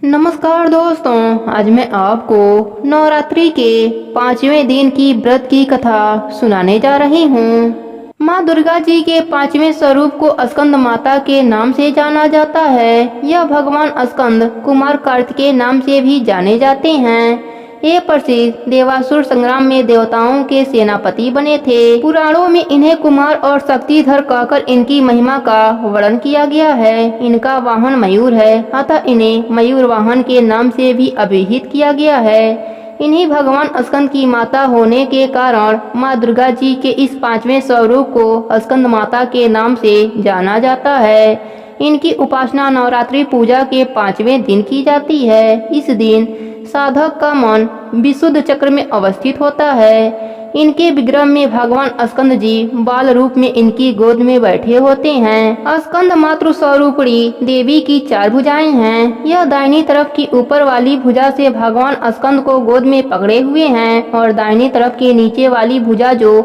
नमस्कार दोस्तों, आज मैं आपको नवरात्रि के 5वें दिन की व्रत की कथा सुनाने जा रही हूँ। माँ दुर्गा जी के 5वें स्वरूप को स्कंद माता के नाम से जाना जाता है। यह भगवान स्कंद कुमार कार्तिकेय नाम से भी जाने जाते हैं। ये प्रसिद्ध देवासुर संग्राम में देवताओं के सेनापति बने थे। पुराणों में इन्हें कुमार और शक्तिधर कहकर इनकी महिमा का वर्णन किया गया है। इनका वाहन मयूर है, अतः इन्हें मयूर वाहन के नाम से भी अभिहित किया गया है। इन्हीं भगवान स्कंद की माता होने के कारण माँ दुर्गा जी के इस 5वें स्वरूप को स्कंद माता के नाम से जाना जाता है। इनकी उपासना नवरात्रि पूजा के 5वें दिन की जाती है। इस दिन साधक का मन विशुद्ध चक्र में अवस्थित होता है। इनके विग्रह में भगवान स्कंद जी बाल रूप में इनकी गोद में बैठे होते हैं। स्कंद मातृ स्वरूपणी देवी की 4 भुजाएं हैं। यह दाहिनी तरफ की ऊपर वाली भुजा से भगवान स्कंद को गोद में पकड़े हुए हैं और दाहिनी तरफ के नीचे वाली भुजा जो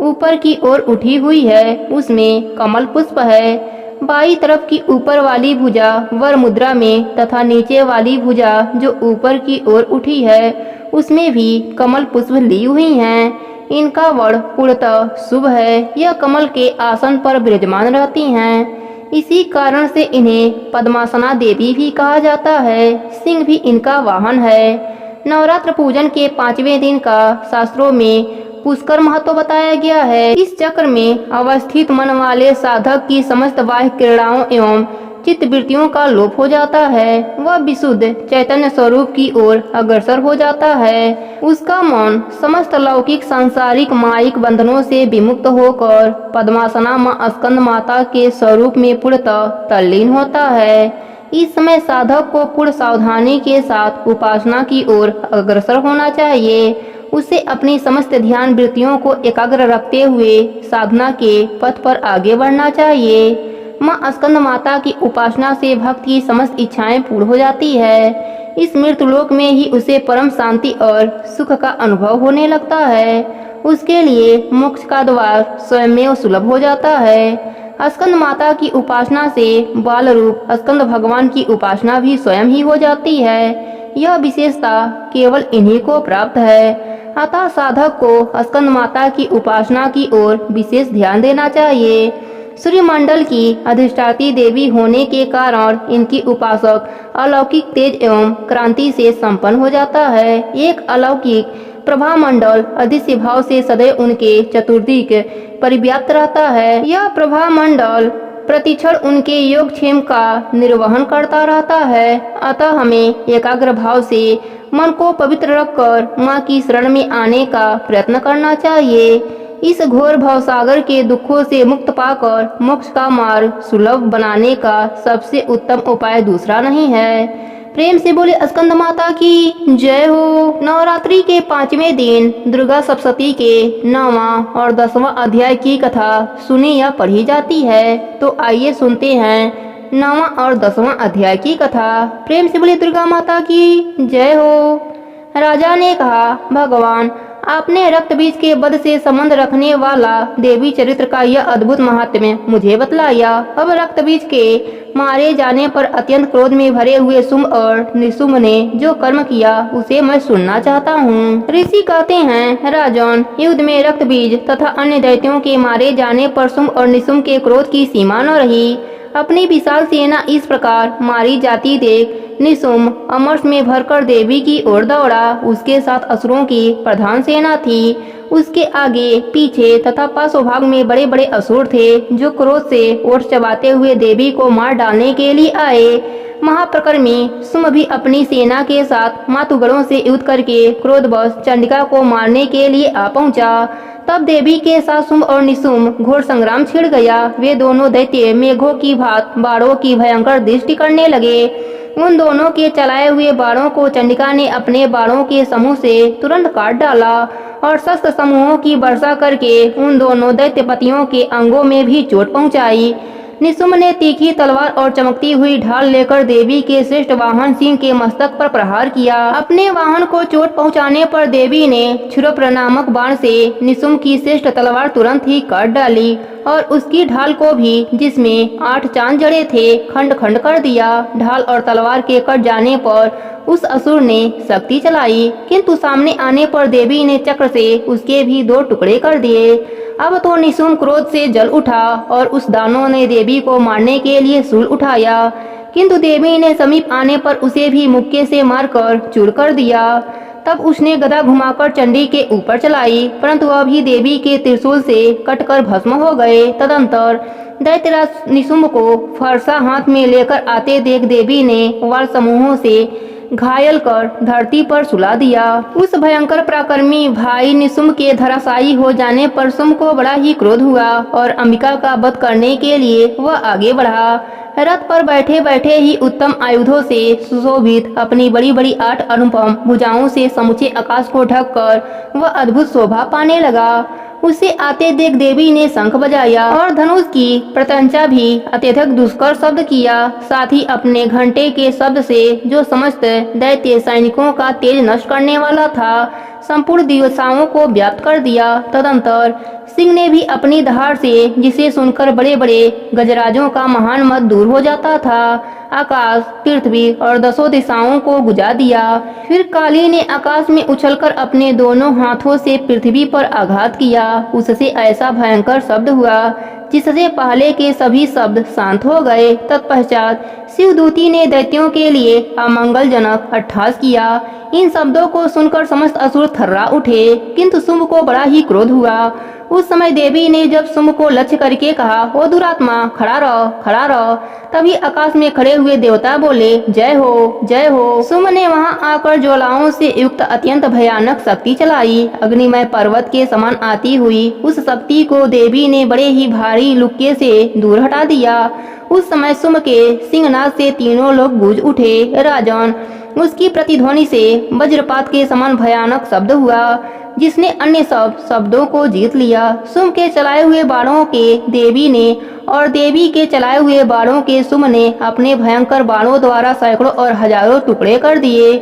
ऊपर की ओर उठी हुई है उसमें कमल पुष्प है। बाई तरफ की ऊपर वाली भुजा वर मुद्रा में तथा नीचे वाली भुजा जो ऊपर की ओर उठी है उसमें भी कमल पुष्प ली हुई हैं। इनका वर्ण पूर्णतः शुभ है। यह कमल के आसन पर विराजमान रहती हैं। इसी कारण से इन्हें पद्मासना देवी भी कहा जाता है। सिंह भी इनका वाहन है। नवरात्र पूजन के 5वें दिन का शास्त्रों में पुष्कर महत्व बताया गया है। इस चक्र में अवस्थित मन वाले साधक की समस्त बाह्य क्रीड़ाओं एवं चित्त वृत्तियों का लोप हो जाता है। वह विशुद्ध चैतन्य स्वरूप की ओर अग्रसर हो जाता है। उसका मन समस्त लौकिक सांसारिक मायिक बंधनों से विमुक्त होकर पद्मासना माँ स्कंद माता के स्वरूप में पूर्णतः तल्लीन होता है। इस समय साधक को पूर्ण सावधानी के साथ उपासना की ओर अग्रसर होना चाहिए। उसे अपनी समस्त ध्यान वृत्तियों को एकाग्र रखते हुए साधना के पथ पर आगे बढ़ना चाहिए। माँ स्कंद माता की उपासना से भक्त की समस्त इच्छाएं पूर्ण हो जाती है। इस मृत्युलोक में ही उसे परम शांति और सुख का अनुभव होने लगता है। उसके लिए मोक्ष का द्वार स्वयं सुलभ हो जाता है। स्कंद माता की उपासना से बाल रूप स्कंद भगवान की उपासना भी स्वयं ही हो जाती है। यह विशेषता केवल इन्हीं को प्राप्त है। अतः साधक को स्कंद माता की उपासना की ओर विशेष ध्यान देना चाहिए। सूर्यमंडल की अधिष्ठात्री देवी होने के कारण इनकी उपासक अलौकिक तेज एवं क्रांति से संपन्न हो जाता है। एक अलौकिक प्रभा मंडल अदृश्य भाव से सदैव उनके चतुर्दिक परिव्याप्त रहता है। यह प्रभा मंडल प्रतिक्षण उनके योगक्षेम का निर्वहन करता रहता है। अतः हमें एकाग्र भाव से मन को पवित्र रखकर माँ की शरण में आने का प्रयत्न करना चाहिए। इस घोर भवसागर के दुखों से मुक्त पाकर मोक्ष का मार्ग सुलभ बनाने का सबसे उत्तम उपाय दूसरा नहीं है। प्रेम से बोले स्कंद माता की जय हो। नवरात्रि के 5वें दिन दुर्गा सप्तशती के 9वां और 10वां अध्याय की कथा सुनी या पढ़ी जाती है। तो आइए सुनते हैं 9वां और 10वां अध्याय की कथा। प्रेम से बोले दुर्गा माता की जय हो। राजा ने कहा, भगवान आपने रक्त बीज के वध से संबंध रखने वाला देवी चरित्र का यह अद्भुत महात्म्य मुझे बतलाया। अब रक्त बीज के मारे जाने पर अत्यंत क्रोध में भरे हुए शुंभ और निशुंभ ने जो कर्म किया उसे मैं सुनना चाहता हूँ। ऋषि कहते हैं, राजन, युद्ध में रक्त बीज तथा अन्य दैत्यों के मारे जाने पर शुंभ और निशुंभ के क्रोध की सीमा न रही। अपनी विशाल सेना इस प्रकार मारी जाती देख निशुंभ अमर्ष में भरकर देवी की ओर दौड़ा। उसके साथ असुरों की प्रधान सेना थी। उसके आगे पीछे तथा पार्श्वभाग में बड़े बड़े असुर थे जो क्रोध से ओठ चबाते हुए देवी को मार डालने के लिए आए। महाप्रकर्मी शुंभ भी अपनी सेना के साथ मातुगणों से युद्ध करके क्रोधवश चंडिका को मारने के लिए आ पहुंचा। तब देवी के साथ शुंभ और निशुंभ घोर संग्राम छिड़ गया। वे दोनों दैत्य मेघों की भांत बाणों की भयंकर दृष्टि करने लगे। उन दोनों के चलाए हुए बाणों को चंडिका ने अपने बाणों के समूह से तुरंत काट डाला और शस्त्र समूहों की वर्षा करके उन दोनों दैत्यपतियों के अंगों में भी चोट पहुंचाई। निशुम्भ ने तीखी तलवार और चमकती हुई ढाल लेकर देवी के श्रेष्ठ वाहन सिंह के मस्तक पर प्रहार किया। अपने वाहन को चोट पहुंचाने पर देवी ने क्षुरप्र नामक बाण से निशुम्भ की श्रेष्ठ तलवार तुरंत ही काट डाली और उसकी ढाल को भी, जिसमें 8 चांद जड़े थे, खंड खंड कर दिया। ढाल और तलवार के कट जाने पर उस असुर ने शक्ति चलाई, किंतु सामने आने पर देवी ने चक्र से उसके भी 2 टुकड़े कर दिए। अब तो निशुम्भ क्रोध से जल उठा और उस दानव ने देवी को मारने के लिए शूल उठाया, किंतु देवी ने समीप आने पर उसे भी मुक्के से मारकर चूर कर दिया। तब उसने गदा घुमाकर चंडी के ऊपर चलाई, परंतु अभी देवी के त्रिशूल से कटकर भस्म हो गए। तदंतर दैत्यराज निशुम्भ को फरसा हाथ में लेकर आते देख देवी ने वाल समूहों से घायल कर धरती पर सुला दिया। उस भयंकर पराक्रमी भाई निशुम्भ के धराशायी हो जाने पर शुम्भ को बड़ा ही क्रोध हुआ और अंबिका का वध करने के लिए वह आगे बढ़ा। रथ पर बैठे बैठे ही उत्तम आयुधों से सुशोभित अपनी बड़ी बड़ी 8 अनुपम भुजाओं से समूचे आकाश को ढककर वह अद्भुत शोभा पाने लगा। उसे आते देख देवी ने शंख बजाया और धनुष की प्रत्यंचा भी अत्यधिक दुष्कर शब्द किया। साथ ही अपने घंटे के शब्द से जो समस्त दैत्य सैनिकों का तेज नष्ट करने वाला था, संपूर्ण दिशाओं को व्याप्त कर दिया। तदंतर सिंह ने भी अपनी दहाड़ से, जिसे सुनकर बड़े बड़े गजराजों का महान मत दूर हो जाता था, आकाश, पृथ्वी और 10 दिशाओं को गुजा दिया। फिर काली ने आकाश में उछलकर अपने दोनों हाथों से पृथ्वी पर आघात किया। उससे ऐसा भयंकर शब्द हुआ जिससे पहले के सभी शब्द शांत हो गए। तत्पश्चात शिवदूती ने दैत्यों के लिए अमंगलजनक अट्टहास किया। इन शब्दों को सुनकर समस्त असुर थर्रा उठे, किंतु शुम्भ को बड़ा ही क्रोध हुआ। उस समय देवी ने जब शुम्भ को लक्ष्य करके कहा, ओ दुरात्मा, खड़ा रहो, खड़ा रहो, तभी आकाश में खड़े हुए देवता बोले, जय हो, जय हो। शुम्भ ने वहां आकर ज्वालाओं से युक्त अत्यंत भयानक शक्ति चलाई। अग्निमय पर्वत के समान आती हुई उस शक्ति को देवी ने बड़े ही भारी लुक्के से दूर हटा दिया। उस समय शुम्भ के सिंहनाद से तीनों लोग गूंज उठे। राजन, उसकी प्रतिध्वनि से वज्रपात के समान भयानक शब्द हुआ, जिसने अन्य सब शब्दों को जीत लिया। शुम्भ के चलाए हुए बाणों के देवी ने और देवी के चलाए हुए बाणों के शुम्भ ने अपने भयंकर बाणों द्वारा सैकड़ों और हजारों टुकड़े कर दिए।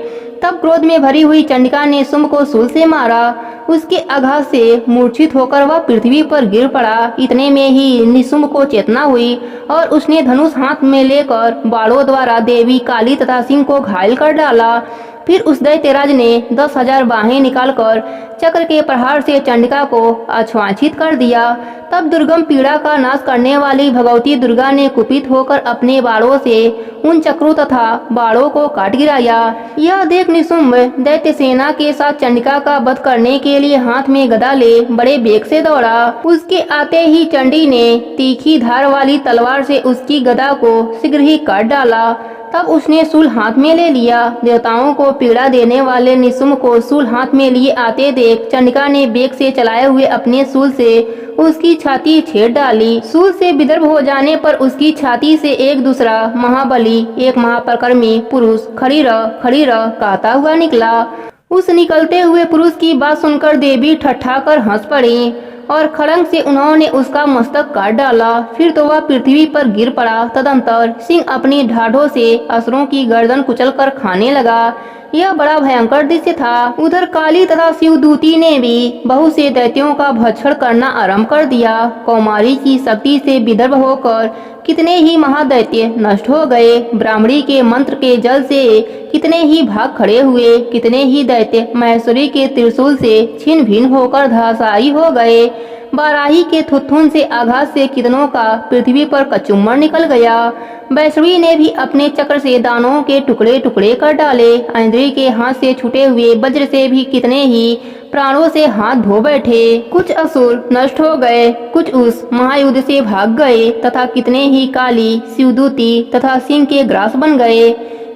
तब क्रोध में भरी हुई चंडिका ने शुम्भ को शूल से मारा। उसके आघात से मूर्छित होकर वह पृथ्वी पर गिर पड़ा। इतने में ही निशुम्भ को चेतना हुई और उसने धनुष हाथ में लेकर बाणों द्वारा देवी, काली तथा सिंह को घायल कर डाला। फिर उस दैत्यराज ने 10,000 बाहें निकालकर चक्र के प्रहार से चंडिका को अछवांछित कर दिया। तब दुर्गम पीड़ा का नाश करने वाली भगवती दुर्गा ने कुपित होकर अपने बाणों से उन चक्रों तथा बाणों को काट गिराया। यह देख निशुम्भ दैत्य सेना के साथ चंडिका का वध करने के लिए हाथ में गदा ले बड़े वेग से दौड़ा। उसके आते ही चंडी ने तीखी धार वाली तलवार से उसकी गदा को शीघ्र ही काट डाला। तब उसने शूल हाथ में ले लिया। देवताओं को पीड़ा देने वाले निशुम्भ को शूल हाथ में लिए आते देख चंडिका ने वेग से चलाए हुए अपने शूल से उसकी छाती छेड़ डाली। शूल से विदर्भ हो जाने पर उसकी छाती से एक दूसरा महाबली, एक महापराक्रमी पुरुष खड़ी रह कहता हुआ निकला। उस निकलते हुए पुरुष की बात सुनकर देवी ठट्ठा कर हंस पड़ी और खड़ंग से उन्होंने उसका मस्तक काट डाला। फिर तो वह पृथ्वी पर गिर पड़ा। तदंतर सिंह अपनी ढाढ़ों से असुरों की गर्दन कुचल कर खाने लगा। यह बड़ा भयंकर दृश्य था। उधर काली तथा शिवदूती ने भी बहुत से दैत्यों का भक्षण करना आरंभ कर दिया। कौमारी की शक्ति से विदर्भ होकर कितने ही महादैत्य नष्ट हो गए। ब्राह्मणी के मंत्र के जल से कितने ही भाग खड़े हुए। कितने ही दैत्य महेश्वरी के त्रिशूल से छिन्न भिन्न होकर धराशायी हो गए। बाराही के थुथुन से आघात से कितनों का पृथ्वी पर कचुम्बर निकल गया। वैष्णवी ने भी अपने चक्र से दानों के टुकड़े टुकड़े कर डाले। इंद्री के हाथ से छूटे हुए वज्र से भी कितने ही प्राणों से हाथ धो बैठे। कुछ असुर नष्ट हो गए, कुछ उस महायुद्ध से भाग गए तथा कितने ही काली, शिवदूती तथा सिंह के ग्रास बन गए।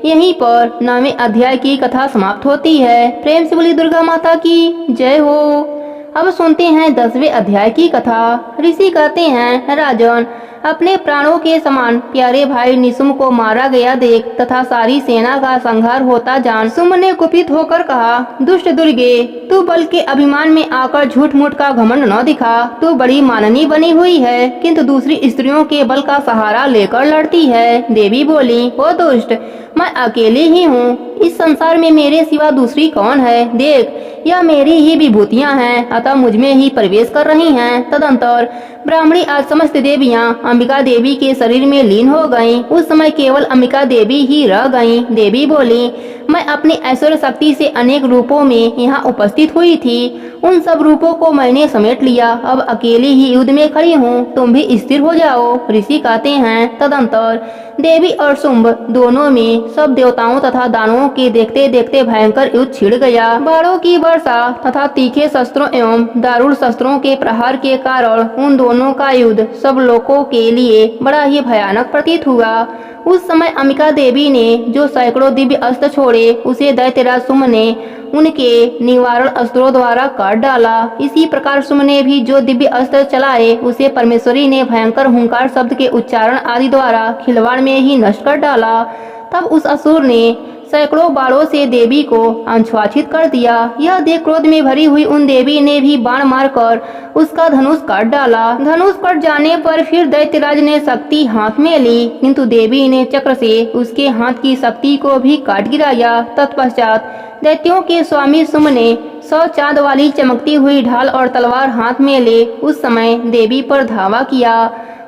यहीं पर 9वें अध्याय की कथा समाप्त होती है। प्रेम से बोली दुर्गा माता की जय हो। अब सुनते हैं 10वें अध्याय की कथा। ऋषि कहते हैं, राजन, अपने प्राणों के समान प्यारे भाई निशुम्भ को मारा गया देख तथा सारी सेना का संहार होता जान सुम्भ ने कुपित होकर कहा, दुष्ट दुर्गे, तू बल के अभिमान में आकर झूठ मूठ का घमंड न दिखा। तू बड़ी माननी बनी हुई है, किंतु दूसरी स्त्रियों के बल का सहारा लेकर लड़ती है। देवी बोली, ओ दुष्ट, मैं अकेली ही हूँ, इस संसार में मेरे सिवा दूसरी कौन है। देख, यह मेरी ही विभूतियाँ हैं, अतः मुझ में ही प्रवेश कर रही हैं। तदंतर ब्राह्मणी आज समस्त देवियाँ अंबिका देवी के शरीर में लीन हो गईं। उस समय केवल अंबिका देवी ही रह गईं। देवी बोली, मैं अपनी ऐश्वर्य शक्ति से अनेक रूपों में यहाँ उपस्थित हुई थी, उन सब रूपों को मैंने समेट लिया। अब अकेली ही युद्ध में खड़ी हूँ, तुम भी स्थिर हो जाओ। ऋषि कहते हैं, तदंतर देवी और शुंभ दोनों में सब देवताओं तथा दानवों के देखते देखते भयंकर युद्ध छिड़ गया। बाणों की वर्षा तथा तीखे शस्त्रों एवं दारुण शस्त्रों के प्रहार के कारण उन दोनों का युद्ध सब लोगों के लिए बड़ा ही भयानक प्रतीत हुआ। उस समय अंबिका देवी ने जो सैकड़ों दिव्य अस्त्र छोड़े, उसे दैत्यराज शुंभ ने उनके निवारण अस्त्रों द्वारा काट डाला। इसी प्रकार शुंभ ने भी जो दिव्य अस्त्र चलाए, उसे परमेश्वरी ने भयंकर हुंकार शब्द के उच्चारण आदि द्वारा खिलवाड़ में ही नष्ट कर डाला। तब उस असुर ने सैकड़ों बाणों से देवी को अंशवाचित कर दिया। यह देख क्रोध में भरी हुई उन देवी ने भी बाण मारकर उसका धनुष काट डाला। धनुष कट जाने पर फिर दैत्यराज ने शक्ति हाथ में ली, किंतु देवी ने चक्र से उसके हाथ की शक्ति को भी काट गिराया। तत्पश्चात दैत्यों के स्वामी शुंभ ने 100 चांद वाली चमकती हुई ढाल और तलवार हाथ में ले उस समय देवी पर धावा किया।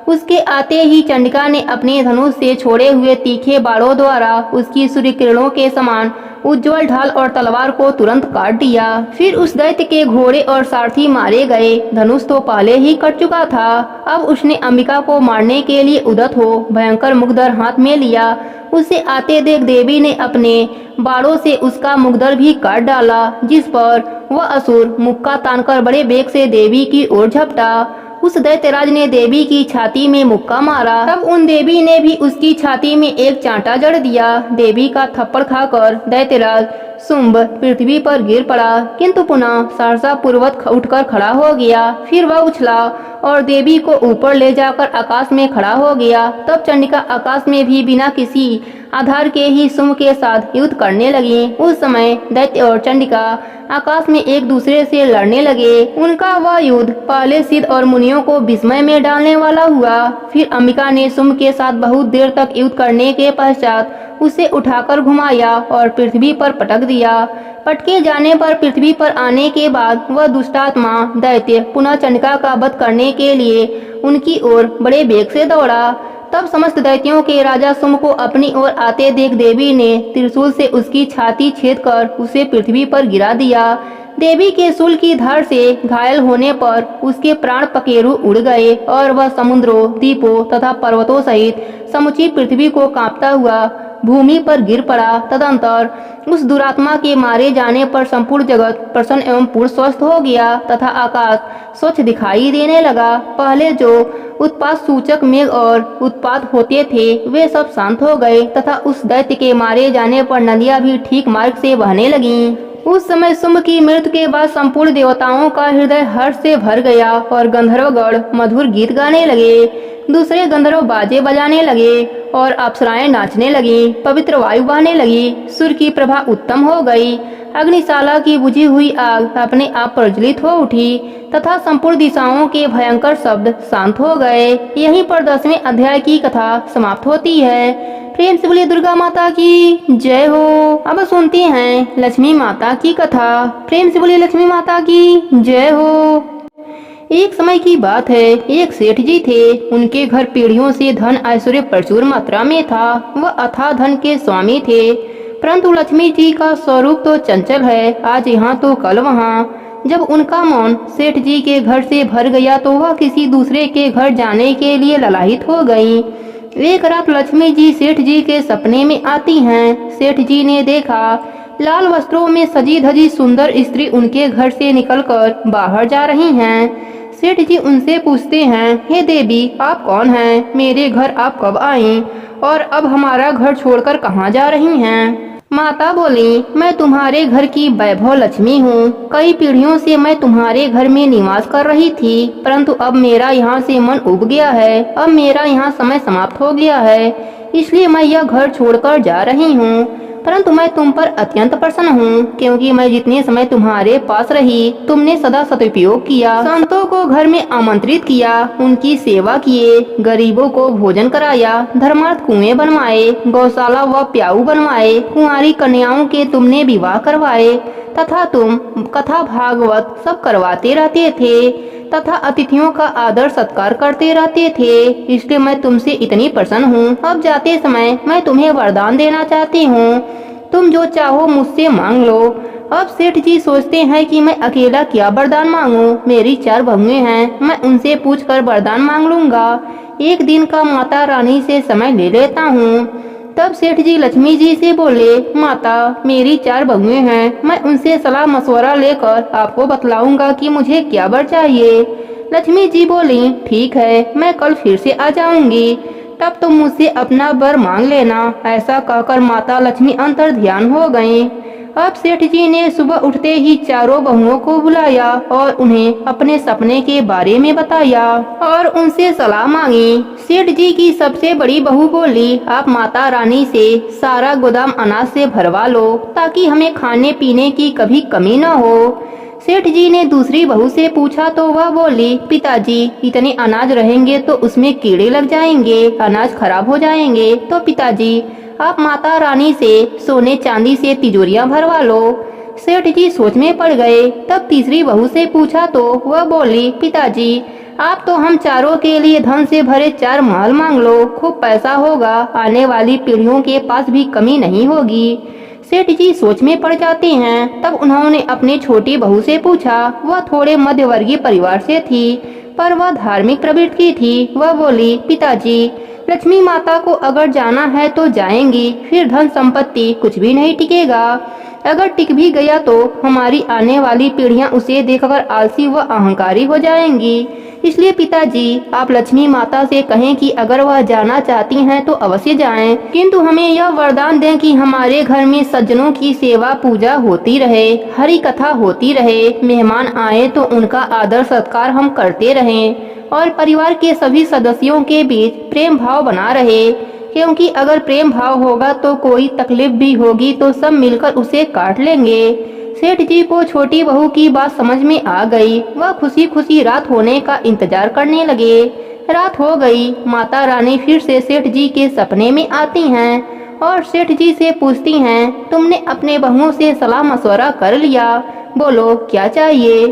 उसके आते ही चंडिका ने अपने धनुष से छोड़े हुए तीखे बाणों द्वारा उसकी सूर्य किरणों के समान उज्जवल ढाल और तलवार को तुरंत काट दिया। फिर उस दैत्य के घोड़े और सारथी मारे गए। धनुष तो पहले ही कट चुका था। अब उसने अंबिका को मारने के लिए उद्यत हो भयंकर मुगदर हाथ में लिया। उसे आते देख देवी ने अपने बाणों से उसका मुगदर भी काट डाला, जिस पर वह असुर मुक्का तानकर बड़े वेग से देवी की ओर झपटा। उस दैत्यराज ने देवी की छाती में मुक्का मारा। तब उन देवी ने भी उसकी छाती में एक चांटा जड़ दिया। देवी का थप्पड़ खाकर दैत्यराज शुंभ पृथ्वी पर गिर पड़ा, किंतु पुनः सहसा पूर्वत उठकर खड़ा हो गया। फिर वह उछला और देवी को ऊपर ले जाकर आकाश में खड़ा हो गया। तब चंडिका आकाश में भी बिना किसी आधार के ही शुंभ के साथ युद्ध करने लगी। उस समय दैत्य और चंडिका आकाश में एक दूसरे से लड़ने लगे। उनका वह युद्ध पहले सिद्ध और मुनियों को विस्मय में डालने वाला हुआ। फिर अंबिका ने शुंभ के साथ बहुत देर तक युद्ध करने के पश्चात उसे उठाकर घुमाया और पृथ्वी पर पटक दिया। पटके जाने पर पृथ्वी पर आने के बाद वह दुष्टात्मा दैत्य पुनः चंडिका का वध करने के लिए उनकी ओर बड़े वेग से दौड़ा। तब समस्त दैत्यों के राजा शुंभ को अपनी ओर आते देख देवी ने त्रिशूल से उसकी छाती छेदकर उसे पृथ्वी पर गिरा दिया। देवी के शूल की धार से घायल होने पर उसके प्राण पखेरु उड़ गए और वह समुद्रों, द्वीपों तथा पर्वतों सहित समुची पृथ्वी को कांपता हुआ भूमि पर गिर पड़ा। तदंतर उस दुरात्मा के मारे जाने पर संपूर्ण जगत प्रसन्न एवं पूर्ण स्वस्थ हो गया तथा आकाश स्वच्छ दिखाई देने लगा। पहले जो उत्पात सूचक मेघ और उत्पात होते थे, वे सब शांत हो गए तथा उस दैत्य के मारे जाने पर नदियां भी ठीक मार्ग से बहने लगीं। उस समय शुंभ की मृत्यु के बाद संपूर्ण देवताओं का हृदय हर्ष से भर गया और गंधर्वगण मधुर गीत गाने लगे। दूसरे गंधर्व बाजे बजाने लगे और अप्सराएं नाचने लगी। पवित्र वायु बहने लगी। सूर्य की प्रभा उत्तम हो गई। अग्निशाला की बुझी हुई आग अपने आप प्रज्वलित हो उठी तथा संपूर्ण दिशाओं के भयंकर शब्द शांत हो गए। यहीं पर 10वें अध्याय की कथा समाप्त होती है। प्रेम से बोलिए दुर्गा माता की जय हो। अब सुनते हैं लक्ष्मी माता की कथा। प्रेम से बोलिए लक्ष्मी माता की जय हो। एक समय की बात है, एक सेठ जी थे। उनके घर पीढ़ियों से धन ऐश्वर्य प्रचुर मात्रा में था। वह अथाह धन के स्वामी थे, परंतु लक्ष्मी जी का स्वरूप तो चंचल है, आज यहाँ तो कल वहाँ। जब उनका मन सेठ जी के घर से भर गया तो वह किसी दूसरे के घर जाने के लिए ललायित हो गई। एक रात लक्ष्मी जी सेठ जी के सपने में आती हैं। सेठ जी ने देखा लाल वस्त्रों में सजी धजी सुंदर स्त्री उनके घर से निकलकर बाहर जा रही हैं। सेठ जी उनसे पूछते हैं, हे देवी, आप कौन हैं? मेरे घर आप कब आई और अब हमारा घर छोड़कर कहाँ जा रही हैं? माता बोली, मैं तुम्हारे घर की वैभव लक्ष्मी हूँ। कई पीढ़ियों से मैं तुम्हारे घर में निवास कर रही थी, परंतु अब मेरा यहाँ से मन उब गया है। अब मेरा यहाँ समय समाप्त हो गया है, इसलिए मैं यह घर छोड़कर जा रही हूँ। परंतु मैं तुम पर अत्यंत प्रसन्न हूँ, क्योंकि मैं जितने समय तुम्हारे पास रही तुमने सदा सदुपयोग किया, संतों को घर में आमंत्रित किया, उनकी सेवा किए, गरीबों को भोजन कराया, धर्मार्थ कुएं बनवाए, गौशाला व प्याऊ बनवाए, कुंवारी कन्याओं के तुमने विवाह करवाए, तथा तुम कथा भागवत सब करवाते रहते थे तथा अतिथियों का आदर सत्कार करते रहते थे। इसलिए मैं तुमसे इतनी प्रसन्न हूँ। अब जाते समय मैं तुम्हें वरदान देना चाहती हूँ, तुम जो चाहो मुझसे मांग लो। अब सेठ जी सोचते हैं कि मैं अकेला क्या वरदान मांगूं, मेरी 4 बहुएं हैं, मैं उनसे पूछकर वरदान मांग लूंगा। एक दिन का माता रानी से समय ले लेता हूँ। तब सेठ जी लक्ष्मी जी से बोले, माता मेरी 4 बहुएं हैं, मैं उनसे सलाह मशवरा लेकर आपको बतलाऊंगा कि मुझे क्या वर चाहिए। लक्ष्मी जी बोली, ठीक है, मैं कल फिर से आ जाऊंगी, तब तुम मुझसे अपना वर मांग लेना। ऐसा कहकर माता लक्ष्मी अंतर ध्यान हो गयी। अब सेठ जी ने सुबह उठते ही चारों बहुओं को बुलाया और उन्हें अपने सपने के बारे में बताया और उनसे सलाह मांगी। सेठ जी की सबसे बड़ी बहू बोली, आप माता रानी से सारा गोदाम अनाज से भरवा लो, ताकि हमें खाने पीने की कभी कमी न हो। सेठ जी ने दूसरी बहू से पूछा तो वह बोली, पिताजी इतने अनाज रहेंगे तो उसमें कीड़े लग जाएंगे, अनाज खराब हो जाएंगे, तो पिताजी आप माता रानी से सोने चांदी से तिजोरियां भरवा लो। सेठ जी सोच में पड़ गए। तब तीसरी बहू से पूछा तो वह बोली, पिताजी आप तो हम चारों के लिए धन से भरे 4 महल मांग लो, खूब पैसा होगा, आने वाली पीढ़ियों के पास भी कमी नहीं होगी। सेठ जी सोच में पड़ जाते हैं। तब उन्होंने अपनी छोटी बहू से पूछा, वह थोड़े मध्यवर्गीय परिवार से थी, पर वह धार्मिक प्रवृत्ति की थी। वह बोली, पिताजी लक्ष्मी माता को अगर जाना है तो जाएंगी, फिर धन संपत्ति कुछ भी नहीं टिकेगा। अगर टिक भी गया तो हमारी आने वाली पीढ़ियां उसे देखकर आलसी व अहंकारी हो जाएंगी। इसलिए पिताजी आप लक्ष्मी माता से कहें कि अगर वह जाना चाहती हैं तो अवश्य जाएं, किंतु हमें यह वरदान दें कि हमारे घर में सज्जनों की सेवा पूजा होती रहे, हरि कथा होती रहे, मेहमान आए तो उनका आदर सत्कार हम करते रहें और परिवार के सभी सदस्यों के बीच प्रेम भाव बना रहे, क्योंकि अगर प्रेम भाव होगा तो कोई तकलीफ भी होगी तो सब मिलकर उसे काट लेंगे। सेठ जी को छोटी बहू की बात समझ में आ गई। वह खुशी खुशी रात होने का इंतजार करने लगे। रात हो गई। माता रानी फिर से सेठ जी के सपने में आती हैं और सेठ जी से पूछती हैं, तुमने अपने बहुओं से सलाह मशवरा कर लिया, बोलो क्या चाहिए।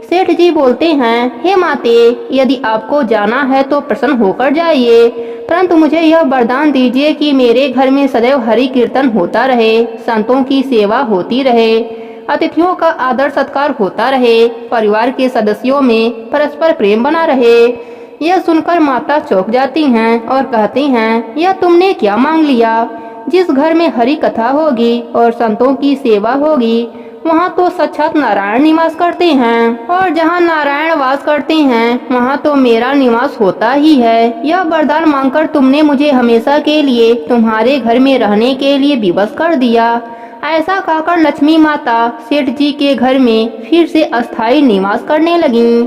सेठ जी बोलते हैं, हे माते, यदि आपको जाना है तो प्रसन्न होकर जाइए, परंतु मुझे यह वरदान दीजिए कि मेरे घर में सदैव हरि कीर्तन होता रहे, संतों की सेवा होती रहे, अतिथियों का आदर सत्कार होता रहे, परिवार के सदस्यों में परस्पर प्रेम बना रहे। यह सुनकर माता चौंक जाती हैं और कहती हैं, यह तुमने क्या मांग लिया। जिस घर में हरि कथा होगी और संतों की सेवा होगी वहाँ तो साक्षात नारायण निवास करते हैं, और जहाँ नारायण वास करते हैं वहाँ तो मेरा निवास होता ही है। यह वरदान मांगकर तुमने मुझे हमेशा के लिए तुम्हारे घर में रहने के लिए विवश कर दिया। ऐसा कहकर लक्ष्मी माता सेठ जी के घर में फिर से अस्थायी निवास करने लगीं।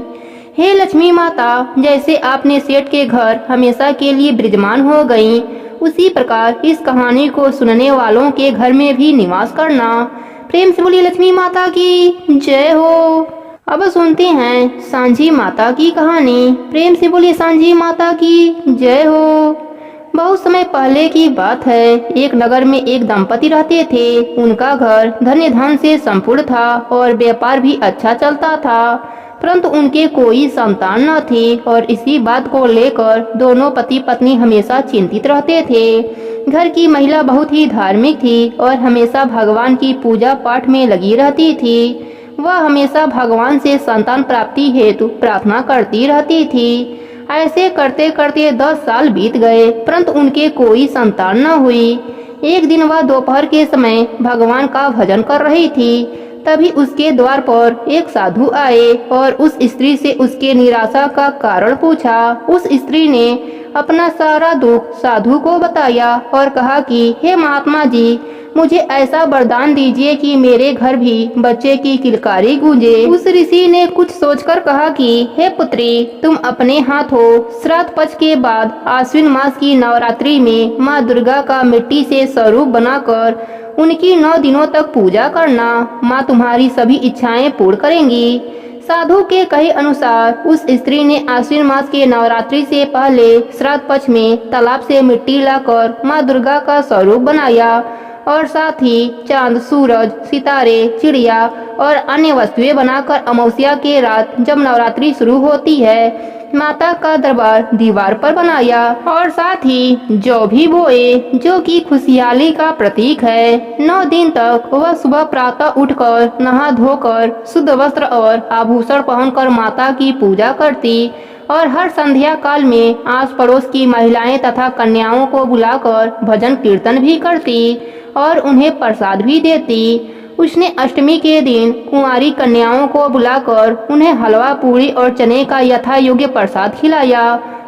हे लक्ष्मी माता, जैसे आपने सेठ के घर हमेशा के लिए विराजमान हो गईं, उसी प्रकार इस कहानी को सुनने वालों के घर में भी निवास करना। प्रेम से बोली लक्ष्मी माता की जय हो। अब सुनते हैं सांझी माता की कहानी। प्रेम से बोली सांझी माता की जय हो। बहुत समय पहले की बात है। एक नगर में एक दंपति रहते थे। उनका घर धन्य धन से संपूर्ण था और व्यापार भी अच्छा चलता था, परंतु उनके कोई संतान न थी और इसी बात को लेकर दोनों पति पत्नी हमेशा चिंतित रहते थे। घर की महिला बहुत ही धार्मिक थी और हमेशा भगवान की पूजा पाठ में लगी रहती थी। वह हमेशा भगवान से संतान प्राप्ति हेतु प्रार्थना करती रहती थी। ऐसे करते करते 10 साल बीत गए, परंतु उनके कोई संतान न हुई। एक दिन वह दोपहर के समय भगवान का भजन कर रही थी, तभी उसके द्वार पर एक साधु आए और उस स्त्री से उसके निराशा का कारण पूछा। उस स्त्री ने अपना सारा दुख साधु को बताया और कहा कि हे महात्मा जी, मुझे ऐसा वरदान दीजिए कि मेरे घर भी बच्चे की किलकारी गूंजे। उस ऋषि ने कुछ सोचकर कहा कि हे पुत्री, तुम अपने हाथों श्राद्ध पक्ष के बाद आश्विन मास की नवरात्रि में माँ दुर्गा का मिट्टी से स्वरूप बनाकर उनकी 9 दिनों तक पूजा करना। माँ तुम्हारी सभी इच्छाएं पूर्ण करेंगी। साधु के कहे अनुसार उस स्त्री ने आश्विन मास के नवरात्रि से पहले श्राद्ध पक्ष में तालाब से मिट्टी लाकर माँ दुर्गा का स्वरूप बनाया और साथ ही चांद, सूरज, सितारे, चिड़िया और अन्य वस्तुएं बनाकर अमावस्या के रात जब नवरात्रि शुरू होती है, माता का दरबार दीवार पर बनाया और साथ ही जौ भी बोए, जो कि खुशहाली का प्रतीक है। 9 दिन तक वह सुबह प्रातः उठकर नहा धोकर शुद्ध वस्त्र और आभूषण पहनकर माता की पूजा करती और हर संध्या काल में आस पड़ोस की महिलाएं तथा कन्याओं को बुलाकर भजन कीर्तन भी करती और उन्हें प्रसाद भी देती। उसने अष्टमी के दिन कुंवारी कन्याओं को बुलाकर उन्हें हलवा, पूरी और चने का यथा योग्य प्रसाद खिलाया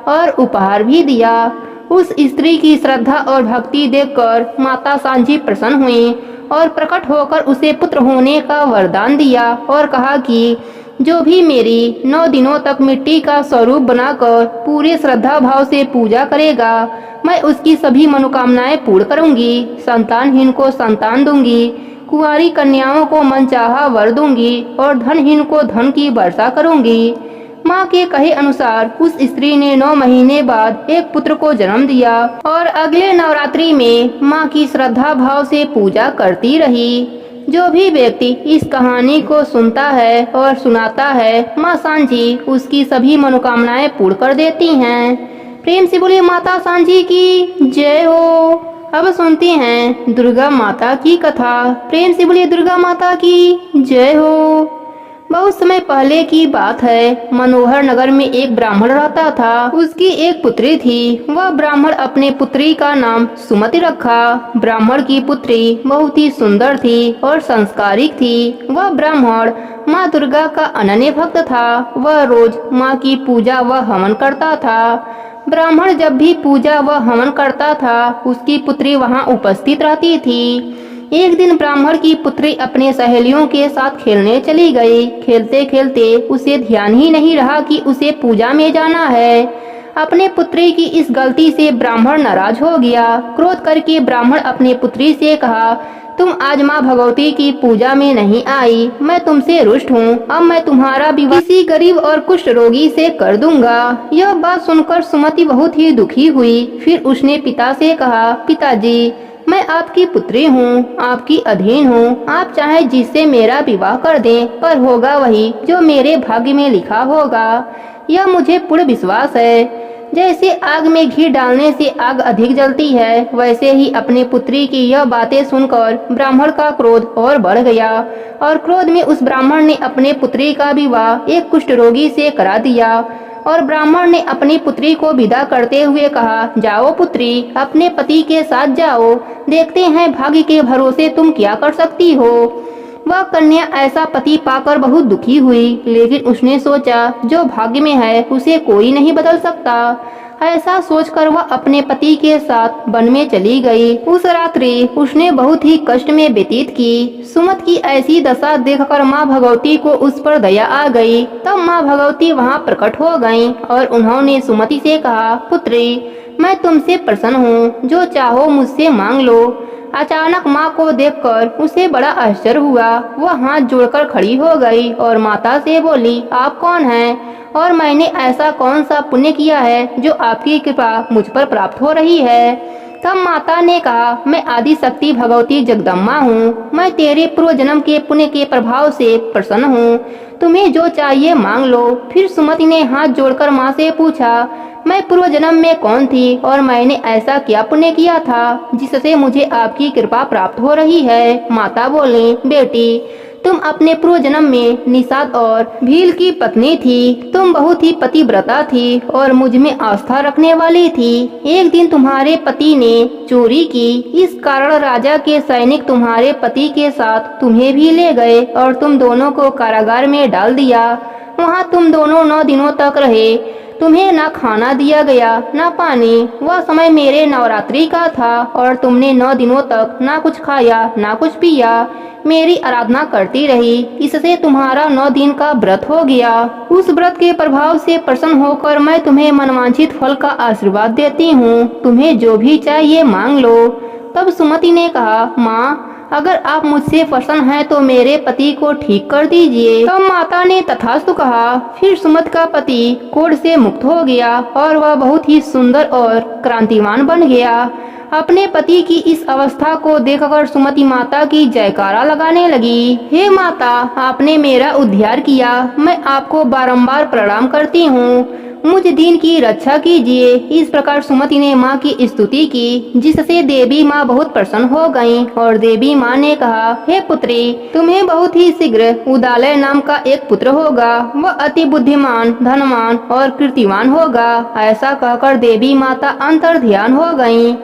और उपहार भी दिया। उस स्त्री की श्रद्धा और भक्ति देखकर माता सांची प्रसन्न हुई और प्रकट होकर उसे पुत्र होने का वरदान दिया और कहा कि जो भी मेरी 9 दिनों तक मिट्टी का स्वरूप बनाकर पूरे श्रद्धा भाव से पूजा करेगा, मैं उसकी सभी मनोकामनाएं पूर्ण करूंगी। संतानहीन को संतान दूंगी, कुंवारी कन्याओं को मनचाहा वर दूंगी और धनहीन को धन की वर्षा करूंगी। माँ के कहे अनुसार उस स्त्री ने 9 महीने बाद एक पुत्र को जन्म दिया और अगले नवरात्रि में माँ की श्रद्धा भाव से पूजा करती रही। जो भी व्यक्ति इस कहानी को सुनता है और सुनाता है, माँ सांची उसकी सभी मनोकामनाएं पूर्ण कर देती हैं। प्रेम से बोलिए माता सांची की जय हो। अब सुनते हैं दुर्गा माता की कथा। प्रेम से बोलिए दुर्गा माता की जय हो। बहुत समय पहले की बात है। मनोहर नगर में एक ब्राह्मण रहता था। उसकी एक पुत्री थी। वह ब्राह्मण अपने पुत्री का नाम सुमति रखा। ब्राह्मण की पुत्री बहुत ही सुंदर थी और संस्कारिक थी। वह ब्राह्मण माँ दुर्गा का अनन्य भक्त था। वह रोज माँ की पूजा व हवन करता था। ब्राह्मण जब भी पूजा व हवन करता था, उसकी पुत्री वहाँ उपस्थित रहती थी। एक दिन ब्राह्मण की पुत्री अपने सहेलियों के साथ खेलने चली गई। खेलते खेलते उसे ध्यान ही नहीं रहा कि उसे पूजा में जाना है। अपने पुत्री की इस गलती से ब्राह्मण नाराज हो गया। क्रोध करके ब्राह्मण अपने पुत्री से कहा, तुम आज माँ भगवती की पूजा में नहीं आई, मैं तुमसे रुष्ट हूँ। अब मैं तुम्हारा विवाह किसी गरीब और कुष्ठ रोगी से कर दूंगा। यह बात सुनकर सुमति बहुत ही दुखी हुई। फिर उसने पिता से कहा, पिताजी, मैं आपकी पुत्री हूँ, आपकी अधीन हूँ। आप चाहे जिससे मेरा विवाह कर दें, पर होगा वही जो मेरे भाग्य में लिखा होगा। यह मुझे पूर्ण विश्वास है। जैसे आग में घी डालने से आग अधिक जलती है, वैसे ही अपने पुत्री की यह बातें सुनकर ब्राह्मण का क्रोध और बढ़ गया और क्रोध में उस ब्राह्मण ने अपने पुत्री का विवाह एक कुष्ठ रोगी से करा दिया। और ब्राह्मण ने अपनी पुत्री को विदा करते हुए कहा, जाओ पुत्री, अपने पति के साथ जाओ, देखते हैं भाग्य के भरोसे तुम क्या कर सकती हो। वह कन्या ऐसा पति पाकर बहुत दुखी हुई, लेकिन उसने सोचा जो भाग्य में है उसे कोई नहीं बदल सकता। ऐसा सोचकर वह अपने पति के साथ वन में चली गई। उस रात्रि उसने बहुत ही कष्ट में व्यतीत की। सुमत की ऐसी दशा देखकर माँ भगवती को उस पर दया आ गई। तब माँ भगवती वहाँ प्रकट हो गईं और उन्होंने सुमति से कहा, पुत्री, मैं तुमसे प्रसन्न हूँ, जो चाहो मुझसे मांग लो। अचानक माँ को देखकर उसे बड़ा आश्चर्य हुआ। वह हाथ जोड़कर खड़ी हो गई और माता से बोली, आप कौन हैं और मैंने ऐसा कौन सा पुण्य किया है जो आपकी कृपा मुझ पर प्राप्त हो रही है। तब माता ने कहा, मैं आदि शक्ति भगवती जगदम्बा हूँ। मैं तेरे पूर्व जन्म के पुण्य के प्रभाव से प्रसन्न हूँ। तुम्हें जो चाहिए मांग लो। फिर सुमति ने हाथ जोड़कर माँ से पूछा, मैं पूर्व जन्म में कौन थी और मैंने ऐसा क्या पुण्य किया था जिससे मुझे आपकी कृपा प्राप्त हो रही है। माता बोली, बेटी, तुम अपने पूर्व जन्म में निषाद और भील की पत्नी थी। तुम बहुत ही पतिव्रता थी और मुझ में आस्था रखने वाली थी। एक दिन तुम्हारे पति ने चोरी की, इस कारण राजा के सैनिक तुम्हारे पति के साथ तुम्हें भी ले गए और तुम दोनों को कारागार में डाल दिया। वहाँ तुम दोनों 9 दिनों तक रहे। तुम्हें ना खाना दिया गया ना पानी। वह समय मेरे नवरात्रि का था और तुमने 9 दिनों तक ना कुछ खाया ना कुछ पिया, मेरी आराधना करती रही। इससे तुम्हारा 9 दिन का व्रत हो गया। उस व्रत के प्रभाव से प्रसन्न होकर मैं तुम्हें मनवांछित फल का आशीर्वाद देती हूँ। तुम्हें जो भी चाहिए मांग लो। तब सुमति ने कहा, माँ, अगर आप मुझसे प्रसन्न हैं तो मेरे पति को ठीक कर दीजिए। तब माता ने तथास्तु कहा। फिर सुमति का पति कोढ़ से मुक्त हो गया और वह बहुत ही सुंदर और क्रांतिवान बन गया। अपने पति की इस अवस्था को देखकर सुमति माता की जयकारा लगाने लगी। हे माता, आपने मेरा उद्धार किया। मैं आपको बारंबार प्रणाम करती हूँ। मुझ दीन की रक्षा कीजिए। इस प्रकार सुमति ने माँ की स्तुति की, जिससे देवी माँ बहुत प्रसन्न हो गईं और देवी माँ ने कहा, हे पुत्री, तुम्हें बहुत ही शीघ्र उदालय नाम का एक पुत्र होगा। वह अति बुद्धिमान, धनवान और कीर्तिवान होगा। ऐसा कहकर देवी माता अंतर ध्यान हो गयी।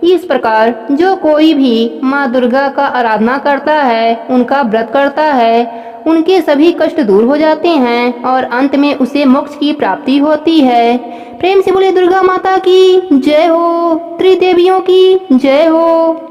इस प्रकार जो कोई भी माँ दुर्गा का आराधना करता है, उनका व्रत करता है, उनके सभी कष्ट दूर हो जाते हैं और अंत में उसे मोक्ष की प्राप्ति होती है। प्रेम से बोले दुर्गा माता की जय हो, त्रिदेवियों की जय हो।